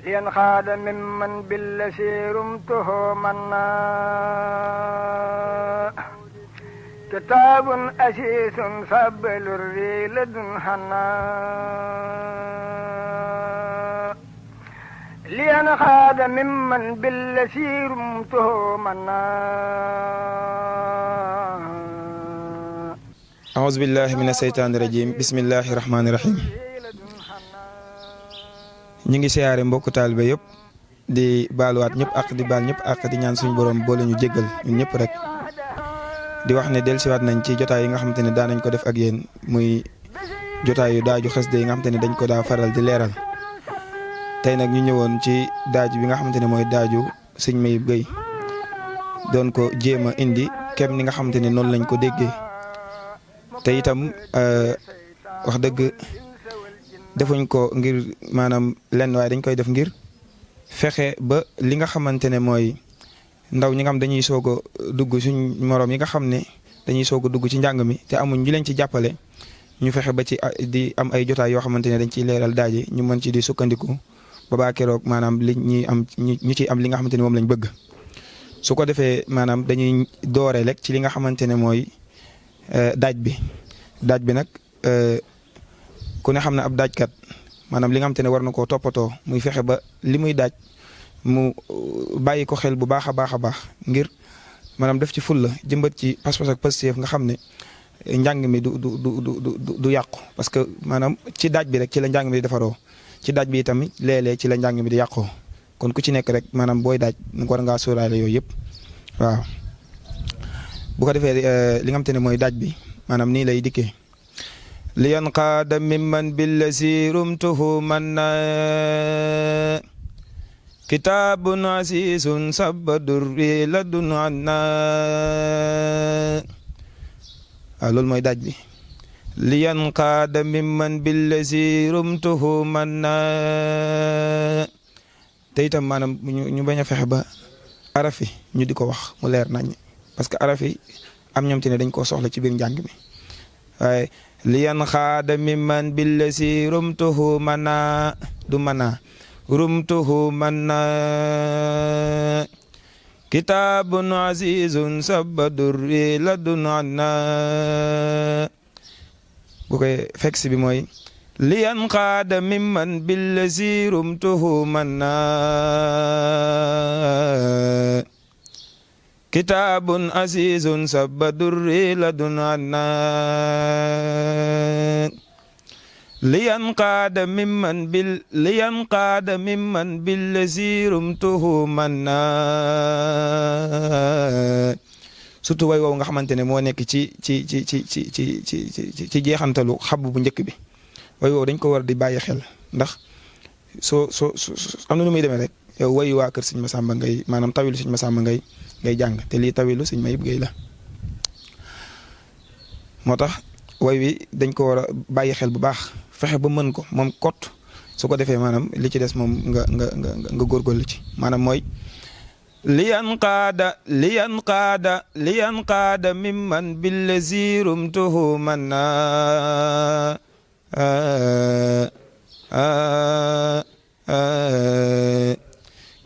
ينخاد ممن بالذي رمته منا كتاب أسيس فبل الريل حنا لينخاد ممن بالذي رمته منا أعوذ بالله من الشيطان الرجيم بسم الله الرحمن الرحيم ñi ngi siyaare mbokk taalibe yëpp di baaluwaat ñëpp ak di baal ñëpp ak di ñaan suñu borom boole ñu jéggal ñun ñëpp rek di wax ne dellusiwaat nañ ci jotaay yi nga xamante ne daa nañ ko def ak yéen muy jotaay yu daaju xasida yi nga xamante ne dañ ko daa faral di leeral tey nag ñu ñëwoon ci daaju bi nga xamante ne mooy daaju sëñ Mayib Gueye doon ko jéem a indi kem ni nga xamante ne noonu lañ ko déggee te itam wax dëgg defuñ ko ngir maanaam lenn waaye dañ koy def ngir fexe ba li nga xamante ne mooy ndaw ñi nga xam dañuy soog a dugg suñ moroom yi nga xam ne dañuy soog a dugg ci njàng mi te amuñ ñu leen ci jàppale ñu fexe ba ci di am ay jotaay yoo xamante ne dañ ciy leeral daaje ñu mën ci di sukkandiku ba baa keroog maanaam li ñuy am ñu ciy am li nga xamante ne moom lañ bëgg su ko defee maanaam dañuy doore rek ci li nga xamante ne mooy daaj bi nag ku ne xam ne ab daajkat maanaam li nga xamante ne war na koo toppatoo muy fexe ba li muy daaj mu bàyyi ko xel bu baax a baax a baax ngir maanaam def ci fulla jëmbat ci pas-pas ak positif nga xam ne njàng mi du yàqu parce que maanaam ci daaj bi rek ci la njàng mi di defaroo ci daaj bi tamit léeg-léeg ci la njàng mi di yàqoo kon ku ci nekk rek maanaam booy daaj nga war ngaa sóoraale yooyu yëpp waaw bu ko defee li nga xamante ne mooy daaj bi maanaam nii lay dikkee لينقاد ممن بالذي رمته منا كتاب عزيز سب دري لدن عنا loolu mooy daaj bi لينقاد ممن بالذي رمته منا te itam maanaam ñu bañ a fexe ba araf yi ñu di ko wax mu leer nañ parce que araf yi am ñoom te ne dañ koo soxla ci biir njàng mi waaye لينخاد ممن بالذي رمته منا du mana رمته منا كتاب عزيز سب دري لدن عنا bu koy fekk si bi mooy لينخاد ممن بالذي رمته منا كتاب عزيز سب دري لدن عنا لينقاد ممن بالذي رمته منا surtout way woowu nga xamante ne moo nekk ci jeexantalu xabu bu njëkk bi way woowu dañ ko war di bàyyi xel ndax soo am na nu muy demee rek yow wayu waa kër sëñ Massamba ngay maanaam tawilu sëñ Massamba ngay jàng te lii tawilu sëñ Mayib Gueye la moo tax way wi dañ ko war a bàyyi xel bu baax fexe ba mën ko moom kot su ko defee maanaam li ci des moom nga góorgóorlu ci maanaam mooy liyanqaada mimman billazi rumtuhu manna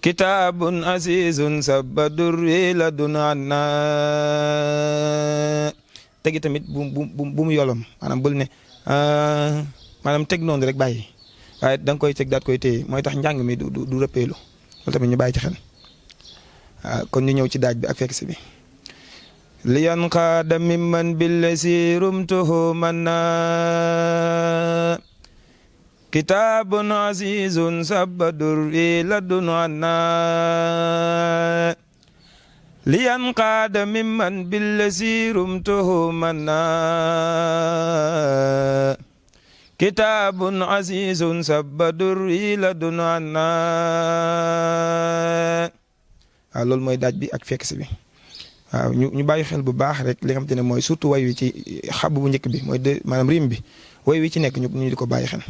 kitaabun azizun sabba durri ladun anna tegi tamit bu mu yolom maanaam bul ne maanaam teg noonu rek bàyyi waaye da nga koy teg daat koy téye mooy tax njàng mi du rëppeelu loolu tamit ñu bàyyi ci xel kon ñu ñëw ci daaj bi ak fekk si bi liyanqaada mimman billazi rumtuhu manna kitaabun azizun sabba durri ladun anna liyanqaada mimman billazi rumtuhu manna kitaabun azizun sabba durri ladun anna waaw loolu mooy daaj bi ak fekk si bi waaw ñu bàyyi xel bu baax rek li nga xamante ne mooy surtout way wi ci xab bu njëkk bi mooy maanaam rim bi way wi ci nekk ñu di ko bàyyi xel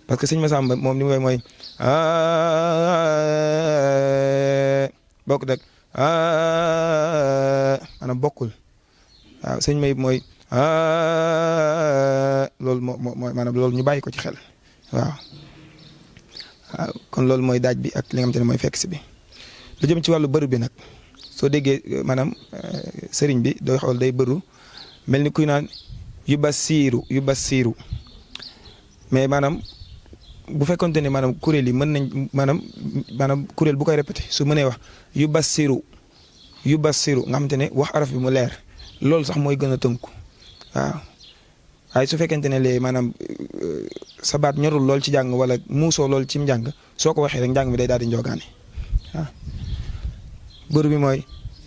parce que sëñ Massamba moom li mu woy mooy bokk rek maanaam bokkul waaw sëñ Mayib mooy loolu moo maanaam loolu ñu bàyyi ko ci xel waaw waaw kon loolu mooy daaj bi ak li nga xamante ne mooy fekk si bi lu jëm ci wàllu bëru bi nag soo déggee maanaam sëriñ bi dooy xool day bëru mel ni kuy naan yu bas siiru mais maanaam bu fekkonte ne maanaam kuréel yi mën nañ maanaam kuréel bu koy répété su mënee wax yu bas siiru nga xamante ne wax araf bi mu leer loolu sax mooy gën a tënku waaw waaye su fekkente ne léegi maanaam sa baat ñorul lool ci jàng wala muusoo lool ci njàng soo ko waxee rek njàng mi day daal di njogaane waaw bëru bi mooy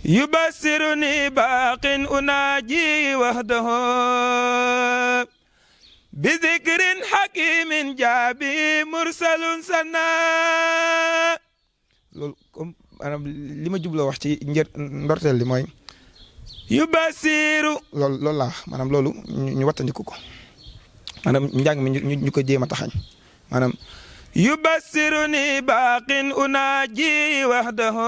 yubassiruni baaqin unaaji wahdahu bi zikrin hakimin jaabi mursalun sana loolu comme maanaam li ma jubloo wax ci ndorteel li mooy yubassiru loolu laa wax maanaam loolu ñu wattandiku ko maanaam njàng mi ñu ko jéem a taxañ maanaam yubassiruni baaqin unaaji wahdahu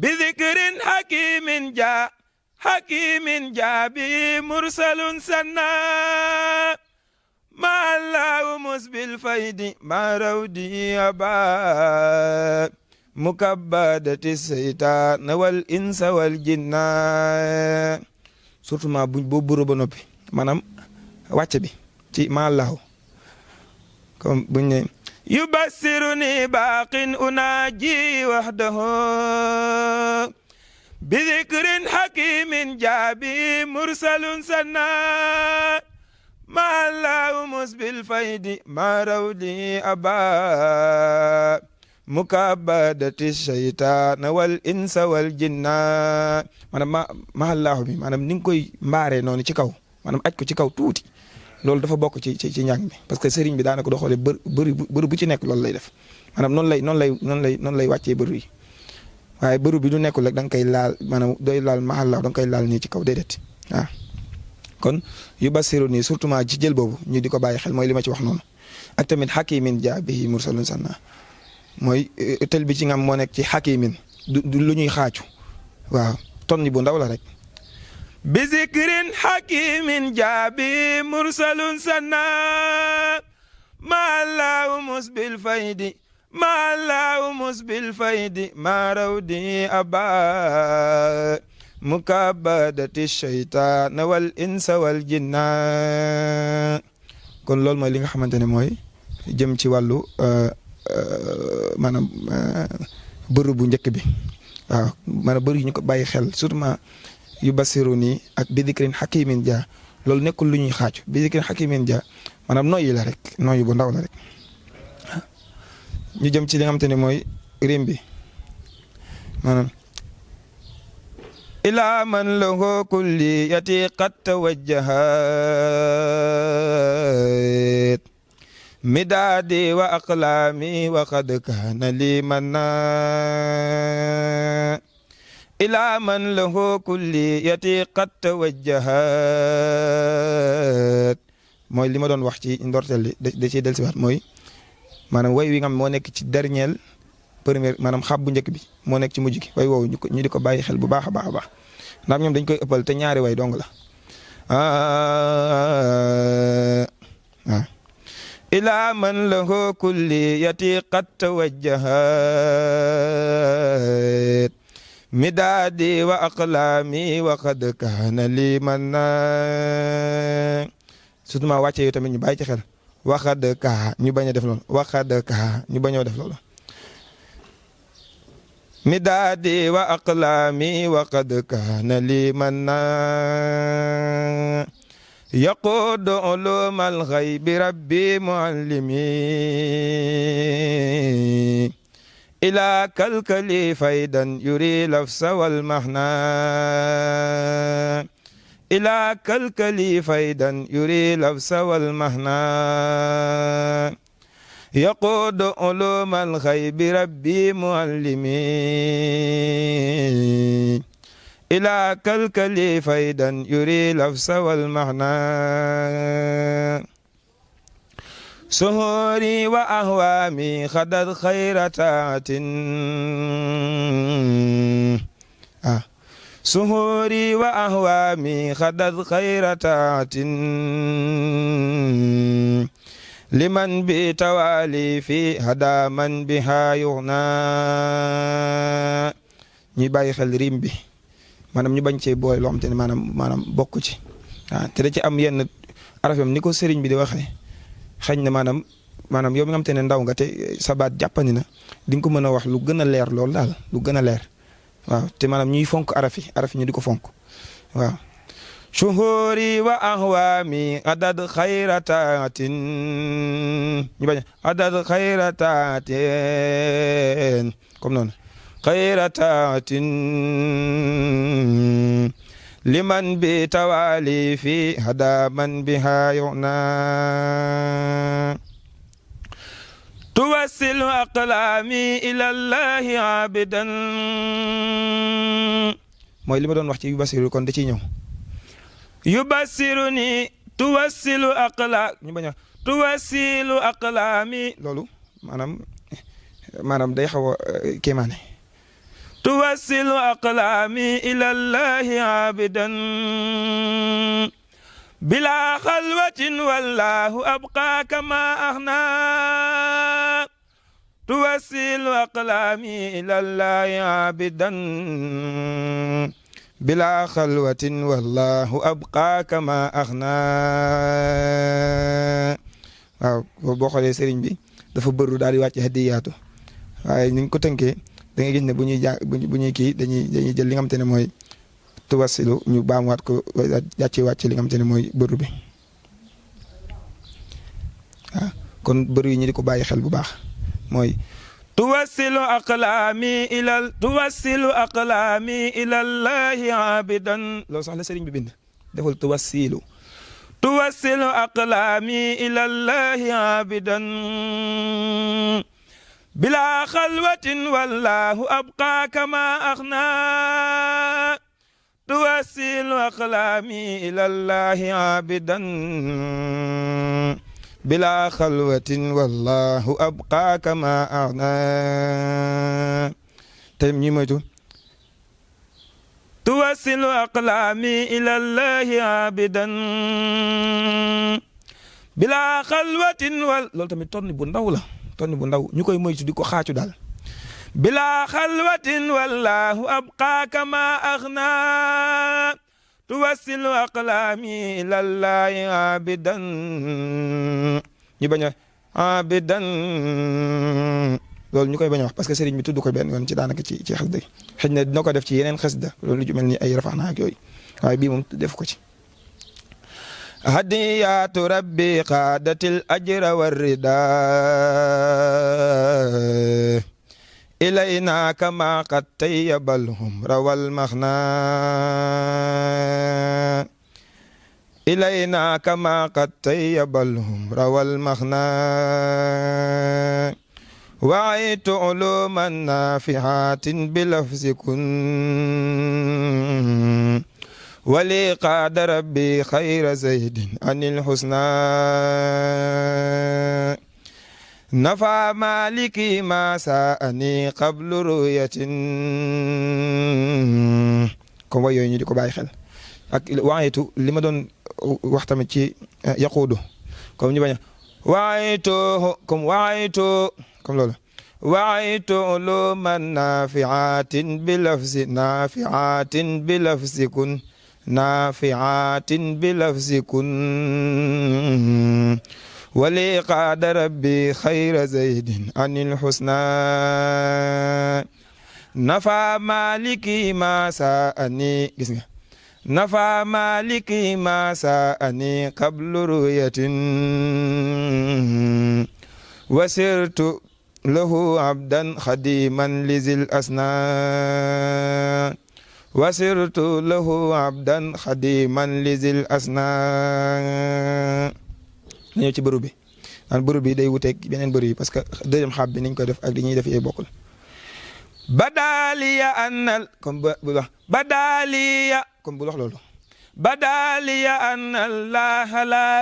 bi zikrin hakimin jaabi mursalun sanna ma allahu musbil faydi ma rawdi aba mukabbadati saytaan wal insa wal jinna surtout ma boo bëru ba noppi maanaam wàcce bi ci ma allahu comme buñ ne yubassiruni baaqin unaaji wahdahu bi zikrin hakimin jaabi mursalun sanna ma allahu musbil faydi ma rawdi aba mukabbadati shaytaan wal insa wal jinna maanaam mahallaahu bi maanaam ni nga koy mbaaree noonu ci kaw maanaam aj ko ci kaw tuuti loolu dafa bokk ci njàng mi parce que sëriñ bi daanaka doo xoolee bëri bu ci nekk loolu lay def maanaam noonu lay wàccee bëru yi waaye bëru bi du nekkul rek da nga koy laal maanaam doy laal mahallaahu da nga koy laal nii ci kaw déedéet waaw kon yu basiru nii surtout ci jël boobu ñu di ko bàyyi xel mooy li ma ci wax noonu ak tamit hakimin jaa bihi mursalun sanna mooy tel bi ci ngam moo nekk ci hakimin du lu ñuy xaacu waaw ton bu ndaw la rek bi zikrin hakimin jaabi mursalun sanna ma allahu musbil faydi ma rawdi aba mukabbadati shaytaan wal insa wal jinna kon loolu mooy li nga xamante ne mooy jëm ci wàllu maanaam bëru bu njëkk bi waaw maanaam bëru yi ñu ko bàyyi xel surtout yu basiru nii ak bi dikrin hakimin ja loolu nekkul lu ñuy xaaju bi dikrin hakimin ja maanaam nooyi la rek nooyi bu ndaw la rek ñu jëm ci li nga xamante ne mooy rim bi maanaam ila man lahu kulliyati qad tawajjahat midaadi wa aqlaami wa qad kaana li manna ila man lahu kulliyati qad tawajjahat mooy li ma doon wax ci ndorteel li da ciy dellusiwaat mooy maanaam way wi nga xam moo nekk ci dernier première maanaam xab bu njëkk bi moo nekk ci mujj gi way woowu ñu di ko bàyyi xel bu baax a baax a baax ndax ñoom dañ koy ëppal te ñaari way dong la ila man lahu kulliyati qad tawajjahat midaadi wa aqlaami wa qad kaana li manna surtout ma wàcce yu tamit ñu bàyyi ci xel wa qad kaa ñu bañ a def loolu wa qad kaa ñu bañ a def loolu midaadi wa aqlaami wa qad kaana li manna yaquudu uluumal ghaybi rabbi muallimi ila kalkali faydan yuri lafsa wal mahna ila kalkali faydan yuri lafsa wal mahna yaquudu uluumal ghaybi rabbi muallimi ila kalkali faydan yuri lafsa wal mahna suhuri wa ahwaami xadat xayra taatin suhuri wa ahwaami xadat xayra taatin liman bi tawaali fi hada man biha yughna ñuy bàyyi xel rim bi maanaam ñu bañ cee boole loo xam te ne maanaam bokk ci waaw te da ci am yenn arafam ni ko sëriñ bi di waxee xañ na maanaam yow mi nga xam te ne ndaw nga te sa baat jàppandi na di nga ko mën a wax lu gën a leer loolu daal lu gën a leer waaw te maanaam ñuy fonk arafi ñu di ko fonk waaw shuhuri wa ahwami adad xayratatin ñu bañ adad xayratatin comme noonu xayratatin liman bi tawali fi hada man biha yu'na tuwassilu aqlami ila llahi abidan mooy li ma doon wax ci yubasiru kon da ciy ñëw yubasiruni tuwassilu aqla ñu bañ a tuwassilu aqlami loolu maanaam day xaw a kéemaane tuwassilu aqlami ila llahi abidan bila xalwatin wallahu abqa kama aghna tuwassilu aqlami ila llahi abidan bila xalwatin wallahu abqa kama aghna waaw boo xoolee sëriñ bi dafa bëru daal di wàcc hadiyaatu waaye ni ñu ko tënkee da ngay gis ne bu ñuy kii dañuy jël li nga xamante ne mooy tuwasilu ñu baamuwaat ko jàccee wàcc li nga xamante ne mooy bëru bi waaw kon bëru yi ñu di ko bàyyi xel bu baax mooy tuwassilu aqlaami ilallahi abidan loolu sax la sëriñ bi bind defal tuwassilu aqlaami ilallahi abidan bila xalwatin wallahu abqa kama aghna tuwassilu aqlaami ilallahi abidan bila xalwatin wallahu abqa kama aghna tey ñi moytu tuwassilu aqlaami ilallahi abidan bila xalwatin loolu tamit tonni bu ndaw la ñu koy moytu di ko xaacu daal bila xalwatin wallahu abqa kama aghna tuwassilu aqlaami ilallahi abidan ñu bañ a abidan loolu ñu koy bañ a wax parce que sëriñ bi tudd ko benn yoon ci daanaka ci xasida xëy na dina ko def ci yeneen xasida loolu ju mel ni ay rafax ak yooyu waaye bii moom def ko ci hadiyatu rabbi qaadatil ajra warrida ilayna kama qad tayyabal humra wal maghna ilayna kama qad tayyabal humra wal maghna wa'aytu uluman nafihatin bilafzi kun wali qaada rabbi xayra zaydin anil husna nafa maliki ma saani qablu ruyatin comme way yooyu ñu di ko bàyyi xel ak waaytu li ma doon wax tamit ci yaquudu comme ñu bañ a waaytu comme loolu waaytu uluman nafiatin bi lafzi kun nafiatin bi lafzi kun wali qaada rabbi xayra zaydin anil husna nafa maliki ma saani gis nga nafa maliki ma saani qablu ruyatin wasirtu lahu abdan khadiman lizil asna wasirtu lahu abdan khadiman lizil asna ñëw ci bëru bi naan bëru bi day wuteeg beneen bëru yi parce que deuxième xaab bi niñ koy def ak li ñuy def yee bokkul badaliya annal comme bu wax badaliya comme bu wax loolu badaliya annal la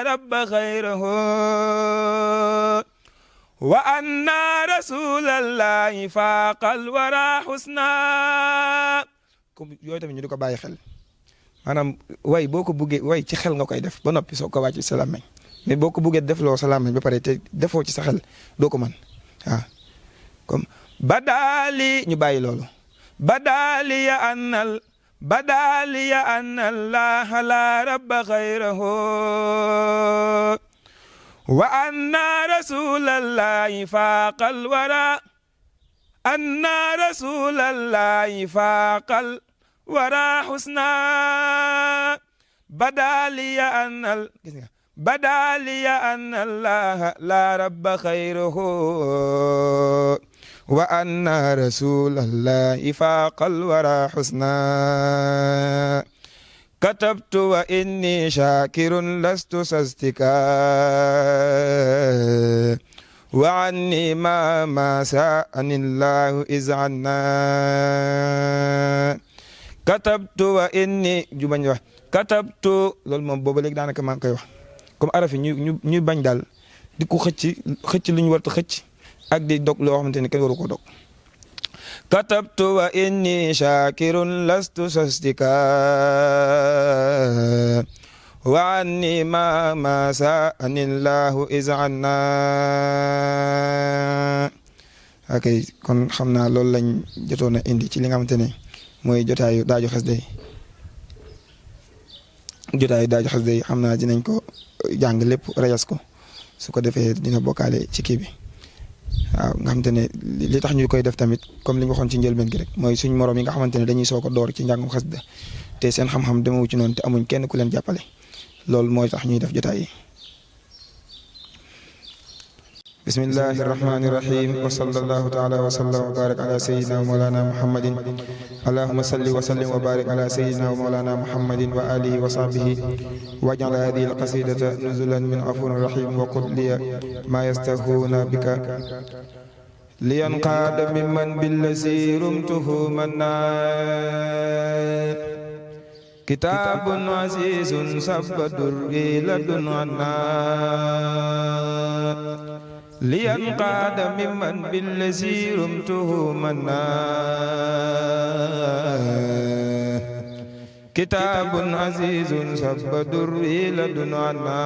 rabba xayrahu wa anna rasulallahi faaqal wara husna comme yooyu tamit ñu di ko bàyyi xel maanaam way boo ko buggee way ci xel nga koy def ba noppi soo ko wàcc sa làmmiñ mais boo ko buggee defloo sa làmmiñ ba pare te defoo ci sa xel doo ko mën waaw comme badaali ñu bàyyi loolu badaali ya annal laaha la rabba xayrahu wa anna rasulallahi faaqal wara xusna badaaliya annal gis nga badaaliya anna allaha la rabba xayruhu wa anna rasulallahi faaqal wara xusna katabtu wa inni shakirun lastu sastika wa anni ma sa'ani llahu iz'anna katabtu wa inni ju bañ wax katabtu loolu moom booba léegi daanaka maa ngi koy wax comme araf yi ñu bañ daal di ko xëcc lu ñu war a xëcc ak di dog loo xamante ne kenn waru ko dog katabtu wa inni shakirun lastu sastika wa anni ma sa'ani llahu iz'anna ok kon xam naa loolu lañ jotoon a indi ci li nga xamante ne mooy jotaayu daaju xasida yi xam naa dinañ ko jàng lépp rajas ko su ko defee dina bokkaale ci kii bi waaw nga xamante ne li tax ñu koy def tamit comme li nga waxoon ci njëlbeen gi rek mooy suñ morom yi nga xamante ne dañuy soog a door ci njàngum xasida te seen xam-xam demewu ci noonu te amuñ kenn ku leen jàppale loolu mooy tax ñuy def jotaay yi bismillahi irrahmani irrahim wa sallallahu taala wa sallam wa barik ala sayidina wa mawlana muhammadin allahuma salli wa sallim wa barik ala sayidina wa mawlana muhammadin wa alihi wa sahbihi waj'al hadhihi alqasidata nuzulan min ghafurin rahim wa qul liya ma yastahuna bika liyanqaada mimman billazi rumtuhu manna kitabun azizun sabba durri ladun anna liyanqaada mimman billazi rumtuhu manna kitabun azizun sabba durri ladun anna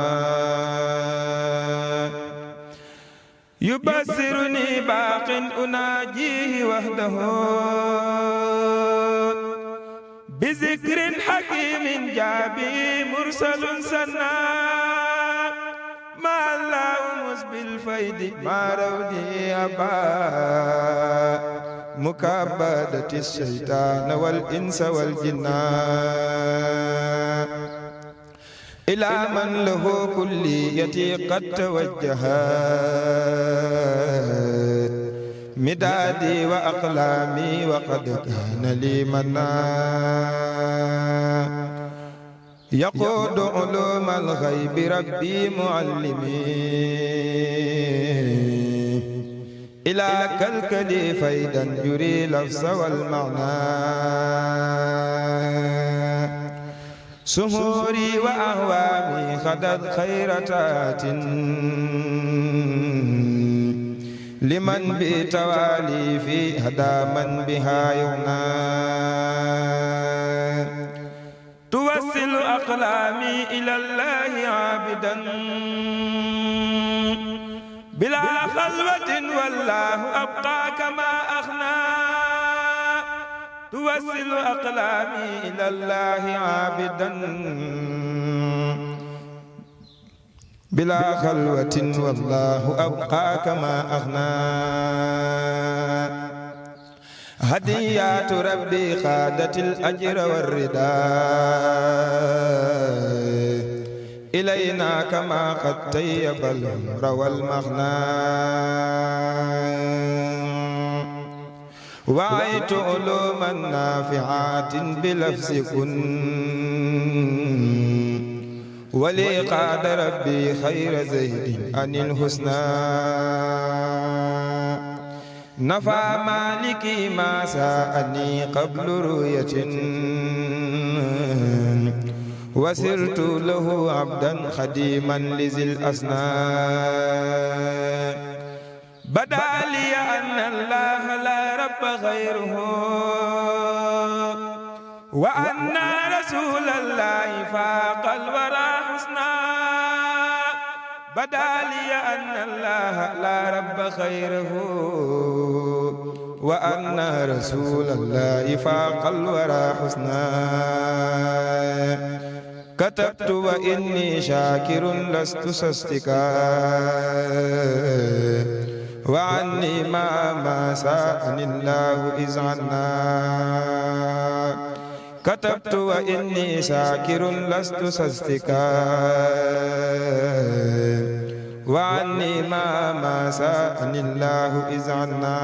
yubassiruni baaqin unaajihi wahdahu bizikrin hakimin jaabi mursalun sanna ma lahu musbil faydi ma rawdi aba mukabadati shaytan wal insa wal jinna ila man lahu kulliyati qad tawajjahat midadi wa aqlami wa qad kana li manna yaqudu ulum al-ghaybi rabbi muallimi ila kalkali faydan yuri lafza wal ma'na suhuri wa ahwami khadat khayratatin liman bi tawali fi hadaman biha yuna tuwassilu aqlami ila Allahi abidan bila khalwatin wallahu abqa kama akhna tuwassilu aqlami ila Allahi abidan bila khalwatin wallahu abqa kama akhna hadiyatu rabbi khadatil ajra warrida ilayna kama qad tayyaba al-umra wal maghna wa'aytu uluman nafi'atin bilafzi kun wali qada rabbi khayra zaydin anil husna nafa maliki ma sa'ani qablu ru'yatin wasirtu lahu abdan khadiman lizil asna badali anna allaha la rabba ghayruhu wa anna rasulallahi faqal wara husna بدالي أن الله لا رب خيره وأن رسول الله فاق الورى حسنا كتبت وإني شاكر لست سستكا وعني ما ساءني الله إذ عنا كتبت وإني شاكر لست سستكا وعني ما ساءني الله إذ عنا.